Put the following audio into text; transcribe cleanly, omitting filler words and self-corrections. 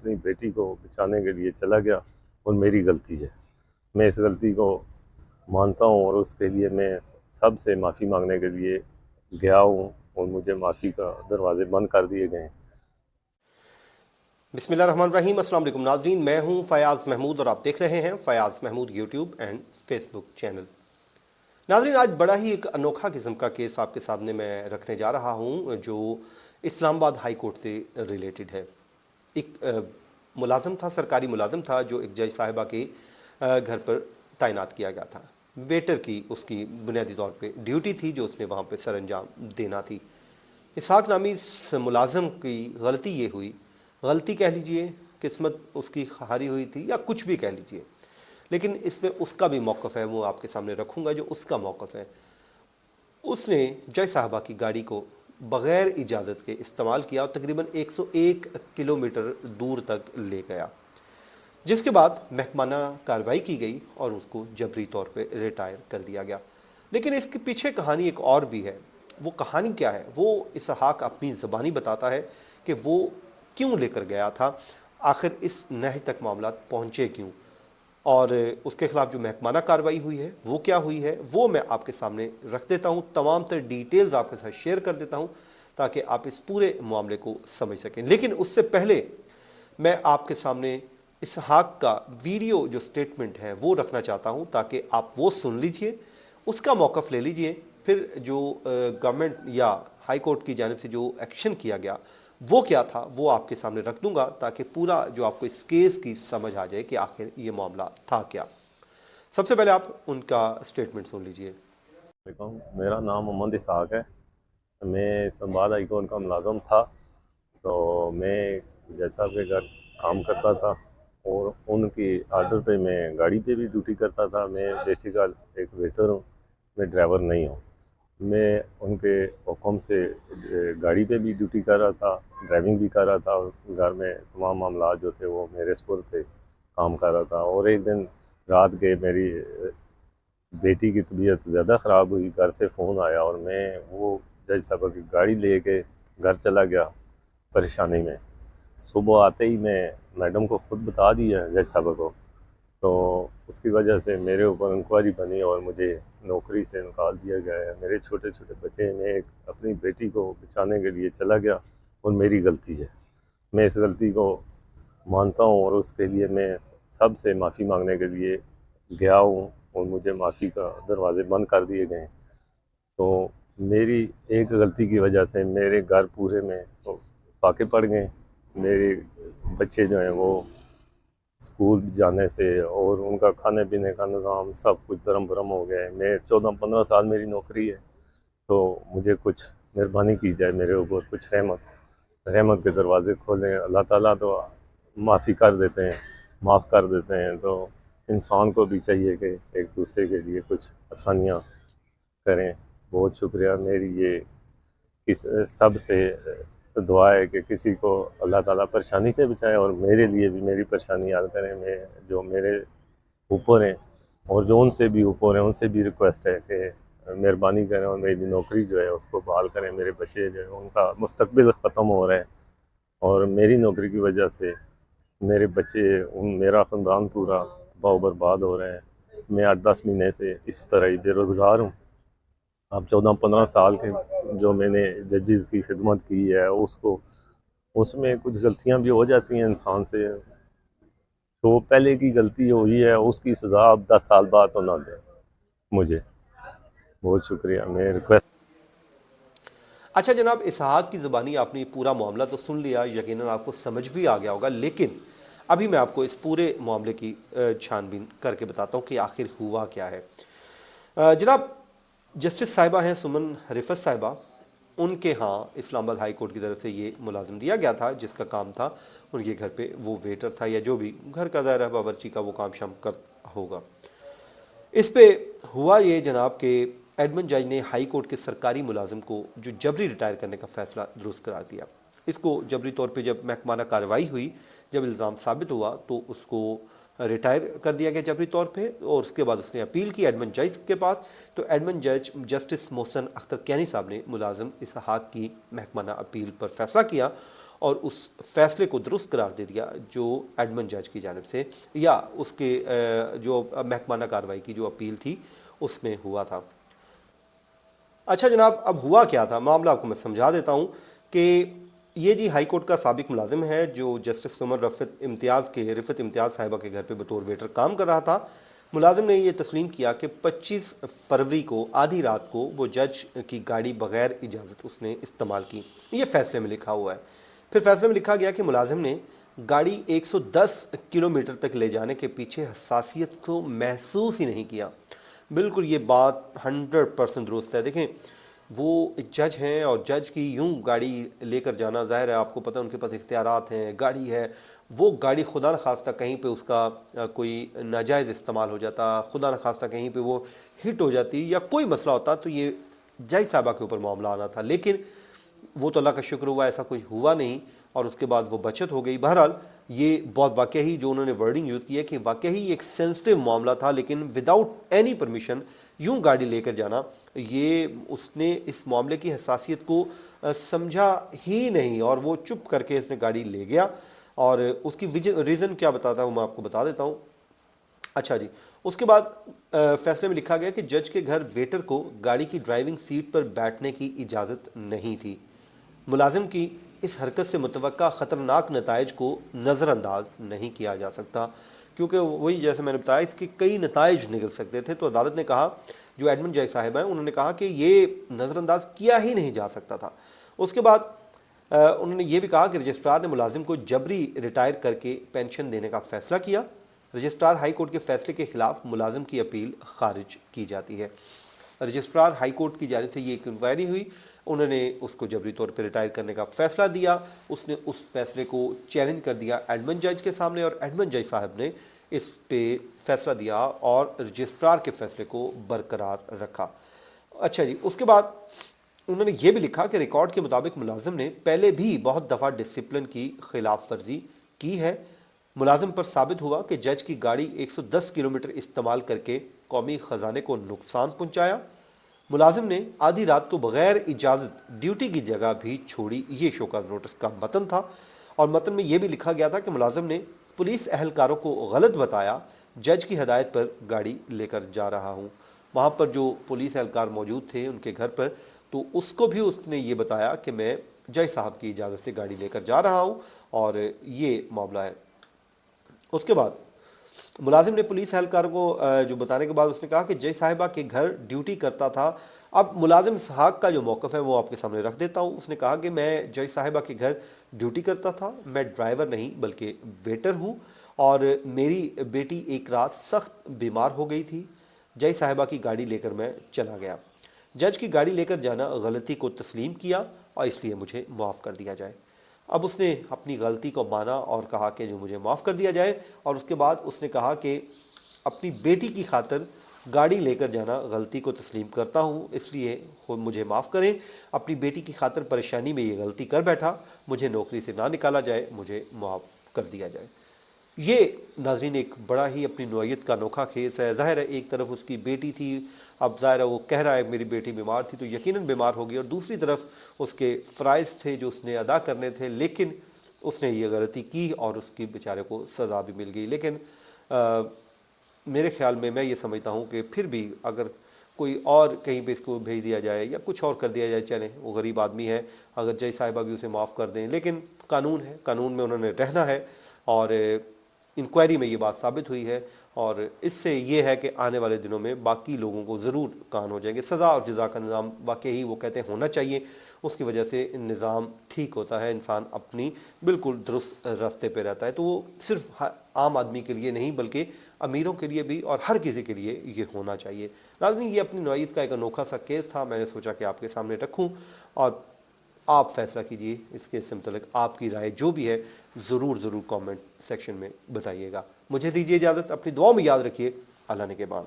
اپنی بیٹی کو بچانے کے لیے چلا گیا اور میری غلطی ہے. میں اس غلطی کو مانتا ہوں اور اس کے لیے میں سب سے معافی مانگنے کے لیے گیا ہوں اور مجھے معافی کا دروازے بند کر دیے گئے ہیں. بسم اللہ الرحمن الرحیم. السلام علیکم ناظرین، میں ہوں فیاض محمود اور آپ دیکھ رہے ہیں Fayyaz Mahmood YouTube and Facebook channel. ناظرین، آج بڑا ہی ایک انوکھا قسم کا کیس آپ کے سامنے میں رکھنے جا رہا ہوں جو اسلام آباد ہائی کورٹ سے ریلیٹڈ ہے. ایک ملازم تھا، سرکاری ملازم تھا جو ایک جج صاحبہ کے گھر پر تعینات کیا گیا تھا. ویٹر کی اس کی بنیادی طور پہ ڈیوٹی تھی جو اس نے وہاں پہ سر انجام دینا تھی. اسحاق نامی اس ملازم کی غلطی یہ ہوئی، غلطی کہہ لیجئے، قسمت اس کی ہاری ہوئی تھی یا کچھ بھی کہہ لیجئے، لیکن اس میں اس کا بھی موقف ہے، وہ آپ کے سامنے رکھوں گا جو اس کا موقف ہے. اس نے جج صاحبہ کی گاڑی کو بغیر اجازت کے استعمال کیا اور تقریباً 101 کلومیٹر دور تک لے گیا، جس کے بعد محکمانہ کارروائی کی گئی اور اس کو جبری طور پہ ریٹائر کر دیا گیا. لیکن اس کے پیچھے کہانی ایک اور بھی ہے. وہ کہانی کیا ہے وہ اسحاق اپنی زبانی بتاتا ہے کہ وہ کیوں لے کر گیا تھا، آخر اس نہج تک معاملات پہنچے کیوں، اور اس کے خلاف جو محکمانہ کارروائی ہوئی ہے وہ کیا ہوئی ہے، وہ میں آپ کے سامنے رکھ دیتا ہوں. تمام تر ڈیٹیلز آپ کے ساتھ شیئر کر دیتا ہوں تاکہ آپ اس پورے معاملے کو سمجھ سکیں. لیکن اس سے پہلے میں آپ کے سامنے اسحاق کا ویڈیو جو سٹیٹمنٹ ہے وہ رکھنا چاہتا ہوں تاکہ آپ وہ سن لیجئے، اس کا موقف لے لیجئے. پھر جو گورنمنٹ یا ہائی کورٹ کی جانب سے جو ایکشن کیا گیا وہ کیا تھا وہ آپ کے سامنے رکھ دوں گا تاکہ پورا جو آپ کو اس کیس کی سمجھ آ جائے کہ آخر یہ معاملہ تھا کیا. سب سے پہلے آپ ان کا سٹیٹمنٹ سن لیجئے. میرا نام محمد اسحاق ہے. میں اسلام آباد ہائی کورٹ کا ملازم تھا. تو میں جج صاحب کے گھر کام کرتا تھا اور ان کی آرڈر پہ میں گاڑی پہ بھی ڈیوٹی کرتا تھا. میں بیسیکل ایک ویٹر ہوں، میں ڈرائیور نہیں ہوں. میں ان کے حکم سے گاڑی پہ بھی ڈیوٹی کر رہا تھا، ڈرائیونگ بھی کر رہا تھا، اور گھر میں تمام معاملات جو تھے وہ میرے سپرد تھے، کام کر رہا تھا. اور ایک دن رات کے میری بیٹی کی طبیعت زیادہ خراب ہوئی، گھر سے فون آیا اور میں وہ جج صاحبہ کی گاڑی لے کے گھر چلا گیا پریشانی میں. صبح آتے ہی میں میڈم کو خود بتا دیا جج صاحبہ کو، تو اس کی وجہ سے میرے اوپر انکوائری بنی اور مجھے نوکری سے نکال دیا گیا ہے. میرے چھوٹے چھوٹے بچے ہیں. میں اپنی بیٹی کو بچانے کے لیے چلا گیا اور میری غلطی ہے. میں اس غلطی کو مانتا ہوں اور اس کے لیے میں سب سے معافی مانگنے کے لیے گیا ہوں اور مجھے معافی کا دروازے بند کر دیے گئے. تو میری ایک غلطی کی وجہ سے میرے گھر پورے میں فاقے پڑ گئے. میرے بچے جو ہیں وہ اسکول جانے سے اور ان کا کھانے پینے کا نظام سب کچھ درم برم ہو گیا ہے. میں 14-15 سال میری نوکری ہے. تو مجھے کچھ مہربانی کی جائے، میرے اوپر کچھ رحمت کے دروازے کھولیں. اللہ تعالیٰ تو معافی کر دیتے ہیں، معاف کر دیتے ہیں. تو انسان کو بھی چاہیے کہ ایک دوسرے کے لیے کچھ آسانیاں کریں. بہت شکریہ. میری یہ اس سب سے دعا ہے کہ کسی کو اللہ تعالیٰ پریشانی سے بچائے اور میرے لیے بھی میری پریشانی حل کریں. میں جو میرے اوپر ہیں اور جو ان سے بھی اوپر ہیں ان سے بھی ریکویسٹ ہے کہ مہربانی کریں اور میری نوکری جو ہے اس کو بحال کریں. میرے بچے جو ہیں ان کا مستقبل ختم ہو رہا ہے اور میری نوکری کی وجہ سے میرے بچے میرا خاندان پورا تباہ و برباد ہو رہے ہیں. میں 8-10 مہینے سے اس طرح ہی بے روزگار ہوں. اب 14-15 سال کے جو میں نے ججز کی خدمت کی ہے اس میں کچھ غلطیاں بھی ہو جاتی ہیں انسان سے. تو پہلے کی غلطی ہوئی ہے اس کی سزا اب 10 سال بعد تو نہ دیں مجھے. بہت شکریہ. میں ریکویسٹ. اچھا جناب، اسحاق کی زبانی آپ نے پورا معاملہ تو سن لیا، یقیناً آپ کو سمجھ بھی آ گیا ہوگا، لیکن ابھی میں آپ کو اس پورے معاملے کی چھان بین کر کے بتاتا ہوں کہ آخر ہوا کیا ہے. جناب، جسٹس صاحبہ ہیں سمن رفت صاحبہ، ان کے ہاں اسلام آباد ہائی کورٹ کی طرف سے یہ ملازم دیا گیا تھا جس کا کام تھا ان کے گھر پہ وہ ویٹر تھا یا جو بھی گھر کا دائرہ باورچی کا وہ کام شام کر ہوگا. اس پہ ہوا یہ جناب کہ ایڈمن جج نے ہائی کورٹ کے سرکاری ملازم کو جو جبری ریٹائر کرنے کا فیصلہ درست قرار دیا. اس کو جبری طور پہ جب محکمانہ کارروائی ہوئی، جب الزام ثابت ہوا تو اس کو ریٹائر کر دیا گیا جبری طور پہ، اور اس کے بعد اس نے اپیل کی ایڈمن جج کے پاس. تو ایڈمن جج جسٹس محسن اختر کینی صاحب نے ملازم اسحاق کی محکمانہ اپیل پر فیصلہ کیا اور اس فیصلے کو درست قرار دے دیا جو ایڈمنڈ جج کی جانب سے یا اس کے جو محکمانہ کارروائی کی جو اپیل تھی اس میں ہوا تھا۔ اچھا جناب، اب ہوا کیا تھا، معاملہ آپ کو میں سمجھا دیتا ہوں کہ یہ جی ہائی کورٹ کا سابق ملازم ہے جو جسٹس سمر رفت امتیاز صاحبہ کے گھر پہ بطور ویٹر کام کر رہا تھا۔ ملازم نے یہ تسلیم کیا کہ 25 فروری کو آدھی رات کو وہ جج کی گاڑی بغیر اجازت اس نے استعمال کی، یہ فیصلے میں لکھا ہوا ہے۔ پھر فیصلے میں لکھا گیا کہ ملازم نے گاڑی 110 کلومیٹر تک لے جانے کے پیچھے حساسیت کو محسوس ہی نہیں کیا۔ بالکل یہ بات 100% درست ہے۔ دیکھیں وہ جج ہیں اور جج کی یوں گاڑی لے کر جانا، ظاہر ہے آپ کو پتہ ان کے پاس اختیارات ہیں، گاڑی ہے، وہ گاڑی خدا نخواستہ کہیں پہ اس کا کوئی ناجائز استعمال ہو جاتا، خدا نخواستہ کہیں پہ وہ ہٹ ہو جاتی یا کوئی مسئلہ ہوتا تو یہ جج صاحبہ کے اوپر معاملہ آنا تھا، لیکن وہ تو اللہ کا شکر ہوا ایسا کوئی ہوا نہیں اور اس کے بعد وہ بچت ہو گئی۔ بہرحال یہ بہت واقعی جو انہوں نے ورڈنگ یوز کی ہے کہ واقعی ایک سینسٹیو معاملہ تھا، لیکن وداؤٹ اینی پرمیشن یوں گاڑی لے کر جانا، یہ اس نے اس معاملے کی حساسیت کو سمجھا ہی نہیں اور وہ چپ کر کے اس نے گاڑی لے گیا۔ اور اس کی ریزن کیا بتاتا ہوں میں آپ کو بتا دیتا ہوں۔ اچھا جی، اس کے بعد فیصلے میں لکھا گیا کہ جج کے گھر ویٹر کو گاڑی کی ڈرائیونگ سیٹ پر بیٹھنے کی اجازت نہیں تھی۔ ملازم کی اس حرکت سے متوقع خطرناک نتائج کو نظر انداز نہیں کیا جا سکتا، کیونکہ وہی جیسے میں نے بتایا اس کے کئی نتائج نکل سکتے تھے۔ تو عدالت نے کہا، جو ایڈمنڈ جج صاحب ہیں انہوں نے کہا کہ یہ نظر انداز کیا ہی نہیں جا سکتا تھا۔ اس کے بعد انہوں نے یہ بھی کہا کہ رجسٹرار نے ملازم کو جبری ریٹائر کر کے پینشن دینے کا فیصلہ کیا۔ رجسٹرار ہائی کورٹ کے فیصلے کے خلاف ملازم کی اپیل خارج کی جاتی ہے۔ رجسٹرار ہائی کورٹ کی جانب سے یہ ایک انکوائری ہوئی، انہوں نے اس کو جبری طور پہ ریٹائر کرنے کا فیصلہ دیا۔ اس نے اس فیصلے کو چیلنج کر دیا ایڈمنڈ جج کے سامنے اور ایڈمنڈ جج صاحب نے اس پہ فیصلہ دیا اور رجسٹرار کے فیصلے کو برقرار رکھا۔ اچھا جی، اس کے بعد انہوں نے یہ بھی لکھا کہ ریکارڈ کے مطابق ملازم نے پہلے بھی بہت دفعہ ڈسپلن کی خلاف ورزی کی ہے۔ ملازم پر ثابت ہوا کہ جج کی گاڑی 110 کلومیٹر استعمال کر کے قومی خزانے کو نقصان پہنچایا۔ ملازم نے آدھی رات کو بغیر اجازت ڈیوٹی کی جگہ بھی چھوڑی، یہ شوکاز نوٹس کا متن تھا۔ اور متن میں یہ بھی لکھا گیا تھا کہ ملازم نے پولیس اہلکاروں کو غلط بتایا، جج کی ہدایت پر گاڑی لے کر جا رہا ہوں۔ وہاں پر جو پولیس اہلکار موجود تھے ان کے گھر پر، تو اس کو بھی اس نے یہ بتایا کہ میں جج صاحب کی اجازت سے گاڑی لے کر جا رہا ہوں اور یہ معاملہ ہے۔ اس کے بعد ملازم نے پولیس اہلکاروں کو جو بتانے کے بعد اس نے کہا کہ جج صاحبہ کے گھر ڈیوٹی کرتا تھا۔ اب ملازم اسحاق کا جو موقف ہے وہ آپ کے سامنے رکھ دیتا ہوں۔ اس نے کہا کہ میں جج صاحبہ کے گھر ڈیوٹی کرتا تھا، میں ڈرائیور نہیں بلکہ ویٹر ہوں، اور میری بیٹی ایک رات سخت بیمار ہو گئی تھی، جج صاحبہ کی گاڑی لے کر میں چلا گیا۔ جج کی گاڑی لے کر جانا غلطی کو تسلیم کیا اور اس لیے مجھے معاف کر دیا جائے۔ اب اس نے اپنی غلطی کو مانا اور کہا کہ جو مجھے معاف کر دیا جائے، اور اس کے بعد اس نے کہا کہ اپنی بیٹی کی خاطر گاڑی لے کر جانا غلطی کو تسلیم کرتا ہوں، اس لیے مجھے معاف کریں، اپنی بیٹی کی خاطر پریشانی میں یہ غلطی کر بیٹھا، مجھے نوکری سے نہ نکالا جائے، مجھے معاف کر دیا جائے۔ یہ ناظرین ایک بڑا ہی اپنی نوعیت کا انوکھا کیس ہے۔ ظاہر ہے ایک طرف اس کی بیٹی تھی، اب ظاہر ہے وہ کہہ رہا ہے میری بیٹی بیمار تھی تو یقیناً بیمار ہوگی، اور دوسری طرف اس کے فرائض تھے جو اس نے ادا کرنے تھے، لیکن اس نے یہ غلطی کی اور اس کی بیچارے کو سزا بھی مل گئی۔ لیکن میرے خیال میں یہ سمجھتا ہوں کہ پھر بھی اگر کوئی اور کہیں پہ اس کو بھیج دیا جائے یا کچھ اور کر دیا جائے، چلیں وہ غریب آدمی ہے، اگر جج صاحبہ بھی اسے معاف کر دیں، لیکن قانون ہے، قانون میں انہوں نے رہنا ہے، اور انکوائری میں یہ بات ثابت ہوئی ہے، اور اس سے یہ ہے کہ آنے والے دنوں میں باقی لوگوں کو ضرور کان ہو جائیں گے۔ سزا اور جزا کا نظام واقعی وہ کہتے ہیں ہونا چاہیے، اس کی وجہ سے نظام ٹھیک ہوتا ہے، انسان اپنی بالکل درست راستے پہ رہتا ہے۔ تو وہ صرف عام آدمی کے لیے نہیں بلکہ امیروں کے لیے بھی اور ہر کسی کے لیے یہ ہونا چاہیے۔ ناظرین، یہ اپنی نوعیت کا ایک انوکھا سا کیس تھا، میں نے سوچا کہ آپ کے سامنے رکھوں اور آپ فیصلہ کیجئے اس کیس سے متعلق آپ کی رائے جو بھی ہے ضرور کامنٹ سیکشن میں بتائیے گا۔ مجھے دیجیے اجازت، اپنی دعاؤں میں یاد رکھیے۔ اللہ نگہبان۔